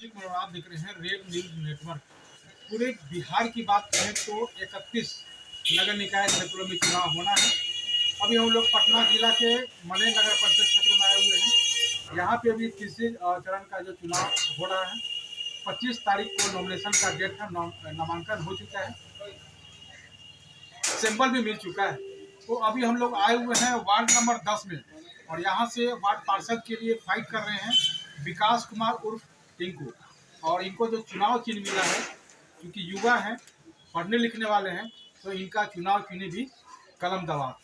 आप देख रहे हैं रेड न्यूज नेटवर्क। पूरे बिहार की बात करें तो 31 नगर निकाय क्षेत्रों में चुनाव होना है। अभी हम लोग पटना जिला के मने नगर परिषद क्षेत्र में आए हुए हैं। यहाँ पे अभी तीसरे चरण का जो चुनाव हो रहा है, 25 तारीख को नॉमिनेशन का डेट था। नामांकन हो चुका है, सैंपल भी मिल चुका है। तो अभी हम लोग आए हुए हैं वार्ड नंबर 10 में, और यहाँ से वार्ड पार्षद के लिए फाइट कर रहे हैं विकास कुमार उर्फ टिंकू। और इनको जो चुनाव चिन्ह मिला है, क्योंकि युवा हैं, पढ़ने लिखने वाले हैं, तो इनका चुनाव चिन्ह भी कलम दवाब।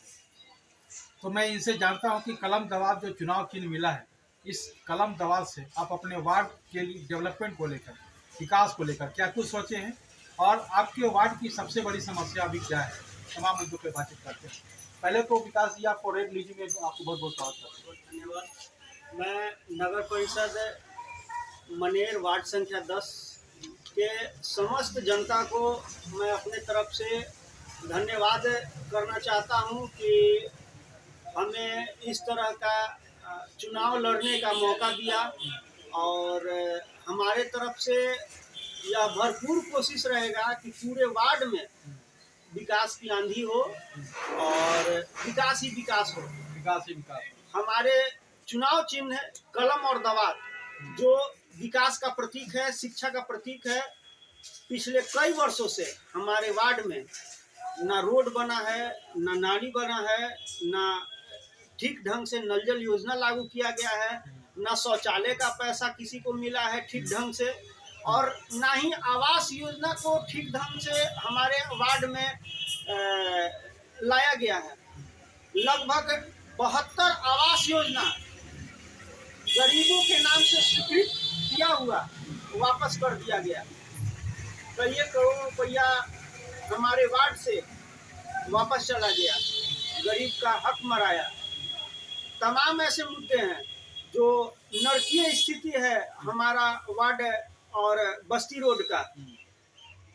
तो मैं इनसे जानता हूं कि कलम दवाब जो चुनाव चिन्ह मिला है, इस कलम दवाब से आप अपने वार्ड के लिए डेवलपमेंट को लेकर, विकास को लेकर क्या कुछ सोचे हैं, और आपके वार्ड की सबसे बड़ी समस्या अभी क्या है। तमाम मुद्दों पर बातचीत करते हैं। पहले तो विकास जी, आपको रेड लीजी में आपको बहुत बहुत स्वागत करते हैं। धन्यवाद। मैं नगर परिषद मनेर वार्ड संख्या 10 के समस्त जनता को मैं अपने तरफ से धन्यवाद करना चाहता हूं कि हमें इस तरह का चुनाव लड़ने का मौका दिया, और हमारे तरफ से यह भरपूर कोशिश रहेगा कि पूरे वार्ड में विकास की आंधी हो और विकास ही विकास हो। विकास ही विकास। हमारे चुनाव चिन्ह कलम और दवात जो विकास का प्रतीक है, शिक्षा का प्रतीक है। पिछले कई वर्षों से हमारे वार्ड में ना रोड बना है, ना नाली बना है, ना ठीक ढंग से नल जल योजना लागू किया गया है, ना शौचालय का पैसा किसी को मिला है ठीक ढंग से, और ना ही आवास योजना को ठीक ढंग से हमारे वार्ड में लाया गया है। लगभग 72 आवास योजना गरीबों के नाम से स्वीकृत किया हुआ वापस कर दिया गया। कई करोड़ रुपया हमारे वार्ड से वापस चला गया, गरीब का हक मराया। तमाम ऐसे मुद्दे हैं जो नरकीय स्थिति है हमारा वार्ड और बस्ती रोड का,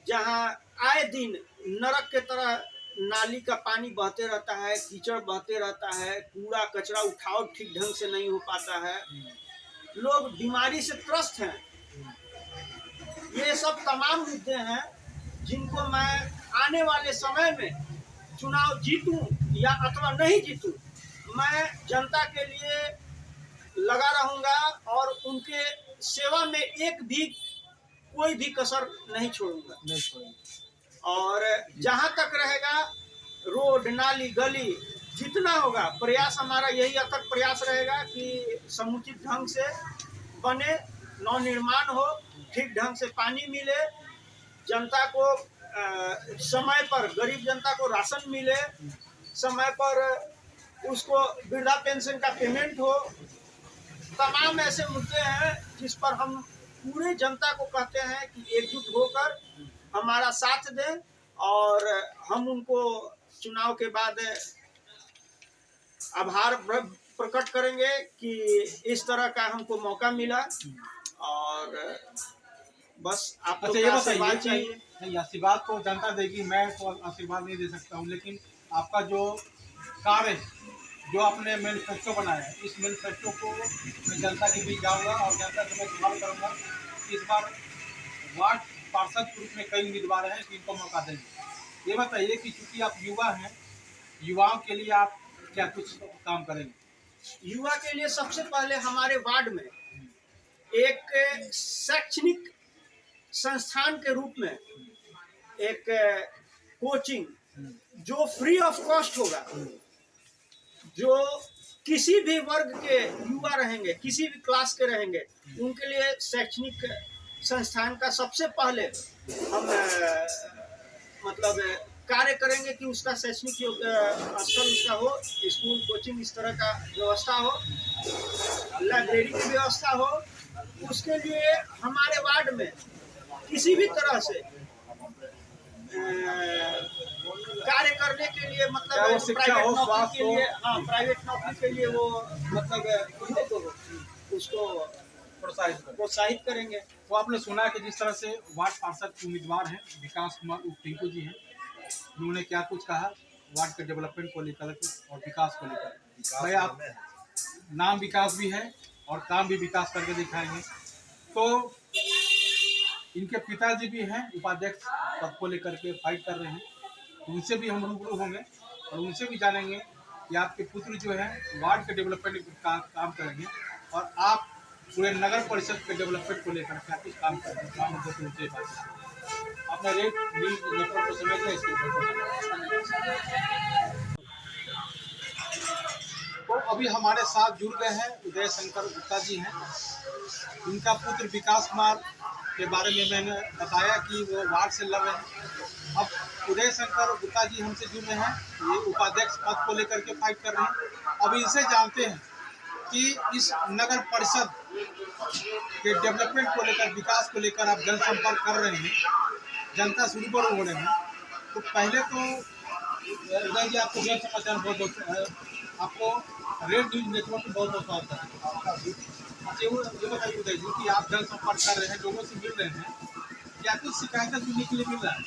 जहां आए दिन नरक के तरह नाली का पानी बहते रहता है, कीचड़ बहते रहता है, कूड़ा कचरा उठाव ठीक ढंग से नहीं हो पाता है, लोग बीमारी से त्रस्त हैं। ये सब तमाम मुद्दे हैं जिनको मैं आने वाले समय में चुनाव जीतूं या अथवा नहीं जीतूं, मैं जनता के लिए लगा रहूंगा और उनके सेवा में एक भी कोई भी कसर नहीं छोड़ूंगा। और जहां तक रहेगा रोड नाली गली जितना होगा, प्रयास हमारा यही अथक प्रयास रहेगा कि समुचित ढंग से बने, नवनिर्माण हो, ठीक ढंग से पानी मिले, जनता को समय पर, गरीब जनता को राशन मिले, समय पर उसको वृद्धा पेंशन का पेमेंट हो। तमाम ऐसे मुद्दे हैं जिस पर हम पूरे जनता को कहते हैं कि एकजुट होकर हमारा साथ दें, और हम उनको चुनाव के बाद आभार प्रकट करेंगे कि इस तरह का हमको मौका मिला। और बस आप अच्छा, ये बताइए कि नहीं, आशीर्वाद तो जनता देगी, मैं तो आशीर्वाद नहीं दे सकता हूँ, लेकिन आपका जो कार्य, जो आपने मैनिफेस्टो बनाया है, इस मैनिफेस्टो को मैं जनता के बीच जाऊँगा और जनता से मैं सवाल करूँगा। इस बार वार्ड पार्षद के रूप में कई उम्मीदवार हैं कि इनको मौका देंगे। ये बताइए कि चूंकि आप युवा हैं, युवाओं के लिए आप क्या कुछ काम करेंगे? युवा के लिए सबसे पहले हमारे वार्ड में एक शैक्षणिक संस्थान के रूप में एक कोचिंग जो फ्री ऑफ कॉस्ट होगा, जो किसी भी वर्ग के युवा रहेंगे, किसी भी क्लास के रहेंगे, उनके लिए शैक्षणिक संस्थान का सबसे पहले हम मतलब कार्य करेंगे कि उसका शैक्षणिक स्तर उसका हो, स्कूल कोचिंग इस तरह का व्यवस्था हो, लाइब्रेरी की व्यवस्था हो। उसके लिए हमारे वार्ड में किसी भी तरह से कार्य करने के लिए, मतलब प्राइवेट नौकरी के लिए, हाँ, प्राइवेट नौकरी के लिए वो मतलब उसको प्रोत्साहित करेंगे। तो आपने सुना कि जिस तरह से वार्ड पार्षद के उम्मीदवार हैं विकास कुमार उर्फ टिंकू जी हैं, उन्होंने क्या कुछ कहा वार्ड के डेवलपमेंट को लेकर और विकास को लेकर। भाई, आप नाम विकास भी है और काम भी विकास करके दिखाएंगे। तो इनके पिताजी भी हैं उपाध्यक्ष पद को लेकर के फाइट कर रहे हैं, उनसे भी हम रूबरू होंगे और उनसे भी जानेंगे कि आपके पुत्र जो है वार्ड के डेवलपमेंट का काम करेंगे और आप पूरे नगर परिषद के डेवलपमेंट को लेकर क्या कुछ काम करेंगे, काम मुद्दे से ऊंचे बात करेंगे। अपना रेट न्यूज नेटवर्क को समझ लें इसके तो अभी हमारे साथ जुड़ गए हैं उदय शंकर गुप्ता जी हैं। इनका पुत्र विकास कुमार के बारे में मैंने बताया कि वो वार्ड से लड़ रहे हैं। अब उदय शंकर गुप्ता जी हमसे जुड़ रहे हैं, ये उपाध्यक्ष पद को लेकर के फाइट कर रहे हैं। अब इनसे जानते हैं कि इस नगर परिषद के डेवलपमेंट को लेकर, विकास को लेकर आप जनसंपर्क कर रहे हैं, जनता से रूबरू हो रहे हैं। तो पहले तो उदय जी आपको जन समाचार बहुत बहुत आपको रेड न्यूज नेटवर्क में बहुत बहुत स्वागत है। अच्छा ये बताइए उदय जी कि आप जनसंपर्क कर रहे हैं, लोगों से मिल रहे हैं, क्या कुछ शिकायतें सुनने के लिए मिल रहा है?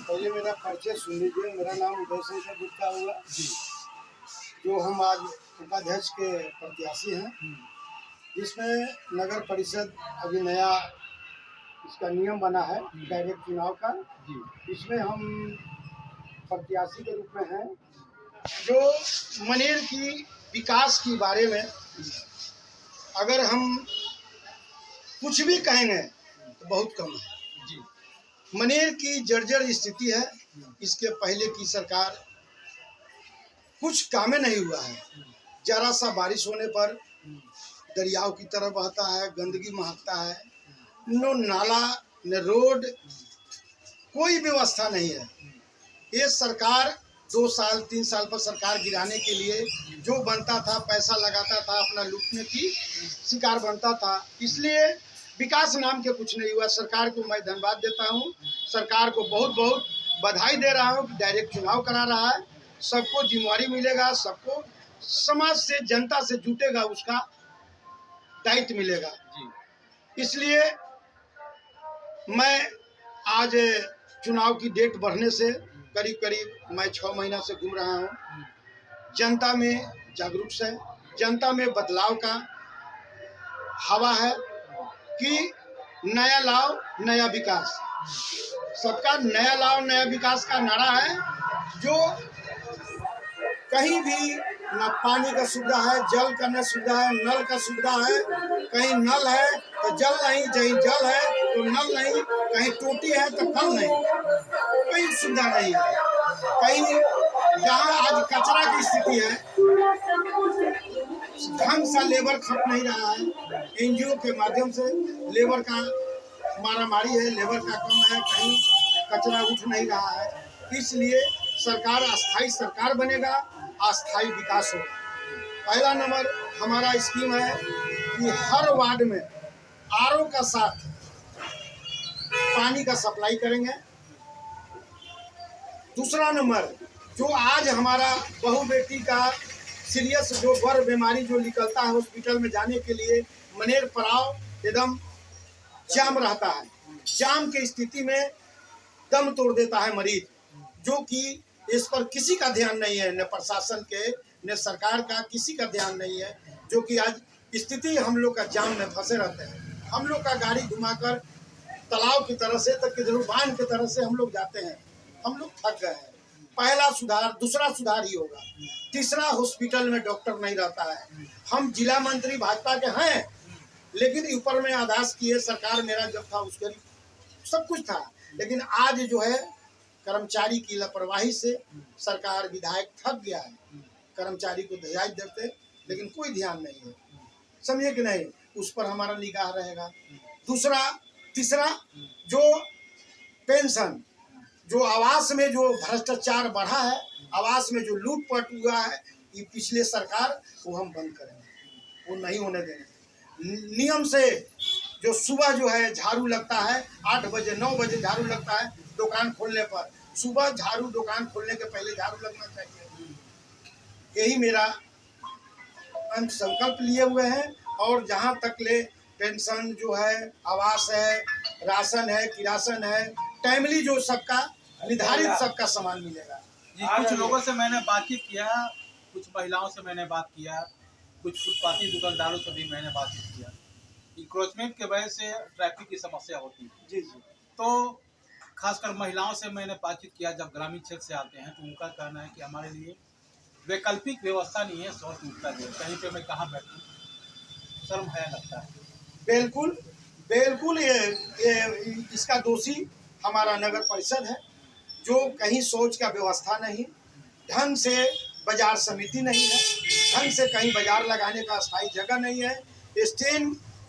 पहले मेरा परिचय सुन लीजिए। मेरा नाम उदय शंकर गुप्ता हुआ जी, जो हम आज उपाध्यक्ष के प्रत्याशी हैं, जिसमें नगर परिषद अभी नया इसका नियम बना है डायरेक्ट चुनाव का। जी, इसमें हम प्रत्याशी के रूप में हैं, जो मनेर की विकास के बारे में अगर हम कुछ भी कहेंगे तो बहुत कम है। जी, मनेर की जर्जर स्थिति है। इसके पहले की सरकार कुछ कामें नहीं हुआ है। जरा सा बारिश होने पर दरियाओं की तरह बहता है, गंदगी महकता है, नो नाला न रोड, कोई व्यवस्था नहीं है। ये सरकार 2 साल 3 साल पर सरकार गिराने के लिए जो बनता था पैसा लगाता था, अपना लूटने की शिकार बनता था। इसलिए विकास नाम के कुछ नहीं हुआ। सरकार को मैं धन्यवाद देता हूँ, सरकार को बहुत बहुत बधाई दे रहा हूँ कि डायरेक्ट चुनाव करा रहा है। सबको जिम्मेवारी मिलेगा, सबको समाज से जनता से जुटेगा, उसका दायित्व मिलेगा। जी, इसलिए मैं आज चुनाव की डेट बढ़ने से करीब करीब मैं 6 महीना से घूम रहा हूँ। जनता में जागरूक है, जनता में बदलाव का हवा है कि नया लाओ नया विकास। सबका नया लाओ नया विकास का नारा है। जो कहीं भी न पानी का सुविधा है, जल का न सुविधा है, नल का सुविधा है। कहीं नल है तो जल नहीं, कहीं जल है तो नल नहीं, कहीं टोटी है तो कल नहीं, कोई सुविधा नहीं है। कहीं जहाँ आज कचरा की स्थिति है, ढंग सा लेबर खप नहीं रहा है। एनजीओ के माध्यम से लेबर का मारामारी है, लेबर का कम है, कहीं कचरा उठ नहीं रहा है। इसलिए सरकार अस्थाई सरकार बनेगा, अस्थाई विकास होगा। पहला नंबर हमारा स्कीम है कि हर वार्ड में आरओ का साथ पानी का सप्लाई करेंगे। दूसरा नंबर, जो आज हमारा बहू बेटी का सीरियस जो बर बीमारी जो निकलता है हॉस्पिटल में जाने के लिए, मनेर पड़ाव एकदम जाम रहता है। जाम की स्थिति में दम तोड़ देता है मरीज, जो कि इस पर किसी का ध्यान नहीं है, न प्रशासन के न सरकार का, किसी का ध्यान नहीं है। जो कि आज स्थिति हम लोग का जाम में फंसे रहते हैं। हम लोग का गाड़ी घुमाकर तालाब की तरह से तो किधरों बांध की तरह से हम लोग जाते हैं। हम लोग थक गए हैं। पहला सुधार, दूसरा सुधार ही होगा। तीसरा, हॉस्पिटल में डॉक्टर नहीं रहता है। हम जिला मंत्री भाजपा के हैं, लेकिन ऊपर में आदेश किए, सरकार मेरा जब था उसके सब कुछ था, लेकिन आज जो है कर्मचारी की लापरवाही से सरकार, विधायक थक गया है। कर्मचारी को दयाज देते, लेकिन कोई ध्यान नहीं है, समझे कि नहीं, उस पर हमारा निगाह रहेगा। तीसरा, जो पेंशन, जो आवास में जो भ्रष्टाचार बढ़ा है, आवास में जो लूटपाट हुआ है, ये पिछले सरकार वो हम बंद करेंगे, वो नहीं होने देंगे। नियम से जो सुबह जो है झाड़ू लगता है, 8 बजे 9 बजे झाड़ू लगता है दुकान खोलने पर। सुबह झाड़ू दुकान खोलने के पहले झाड़ू लगना चाहिए। यही मेरा अंत संकल्प लिए हुए हैं। और जहाँ तक ले पेंशन जो है, आवास है, राशन है, किरासन है, टाइमली जो सबका निर्धारित सबका सामान मिलेगा। जी, कुछ लोगों से मैंने बातचीत किया, कुछ महिलाओं से मैंने बात किया, कुछ फुटपाथी दुकानदारों से भी मैंने बातचीत किया। इंक्रोचमेंट के वजह से ट्रैफिक की समस्या होती है। जी जी। तो खासकर महिलाओं से मैंने बातचीत किया, जब ग्रामीण क्षेत्र से आते हैं तो उनका कहना है कि हमारे लिए वैकल्पिक व्यवस्था नहीं है शौच मुक्ता जो है, कहीं पे मैं कहाँ बैठूँ, शर्म हया लगता है। बिल्कुल बिल्कुल, ये इसका दोषी हमारा नगर परिषद है, जो कहीं शौच का व्यवस्था नहीं, ढंग से बाजार समिति नहीं है, ढंग से कहीं बाजार लगाने का स्थायी जगह नहीं है।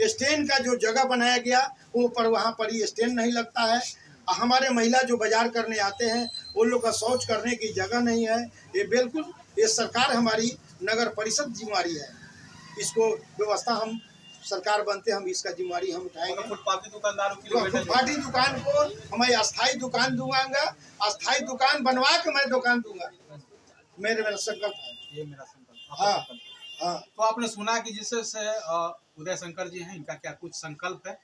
स्टैंड का जो जगह बनाया गया वो पर वहाँ पर ही स्टैंड नहीं लगता है। हमारे महिला जो बाजार करने आते हैं उन लोग का शौच करने की जगह नहीं है। ये बिल्कुल ये सरकार हमारी नगर परिषद जिम्मेवारी है, इसको व्यवस्था हम सरकार बनते हम इसका जिम्मेवारी हम उठाएंगे। फुटपाथी दुकानदारों के लिए फुटपाथी दुकान को मैं अस्थायी दुकान दूंगा, अस्थायी दुकान बनवा के मैं दुकान दूंगा, मेरा संकल्प है। ये मेरा संकल्प। हाँ आपका संकल्प। हाँ। तो आपने सुना कि जिससे उदय शंकर जी हैं, इनका क्या कुछ संकल्प है।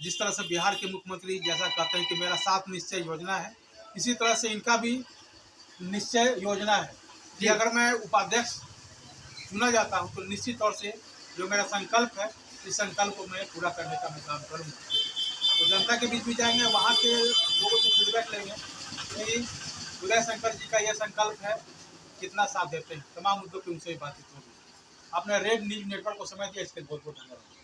जिस तरह से बिहार के मुख्यमंत्री जैसा कहते हैं कि मेरा 7 निश्चय योजना है, इसी तरह से इनका भी निश्चय योजना है कि अगर मैं उपाध्यक्ष चुना जाता हूं तो निश्चित तौर से जो मेरा संकल्प है, इस संकल्प को मैं पूरा करने का मैं काम करूँगा। तो जनता के बीच भी जाएंगे, वहाँ के लोगों से फीडबैक लेंगे कि उदय शंकर जी का यह संकल्प है, कितना साथ देते हैं। तमाम मुद्दों पर उनसे बातचीत होगी। आपने रेड न्यूज़ नेटवर्क को समय दिया, इसके बहुत बहुत धन्यवाद।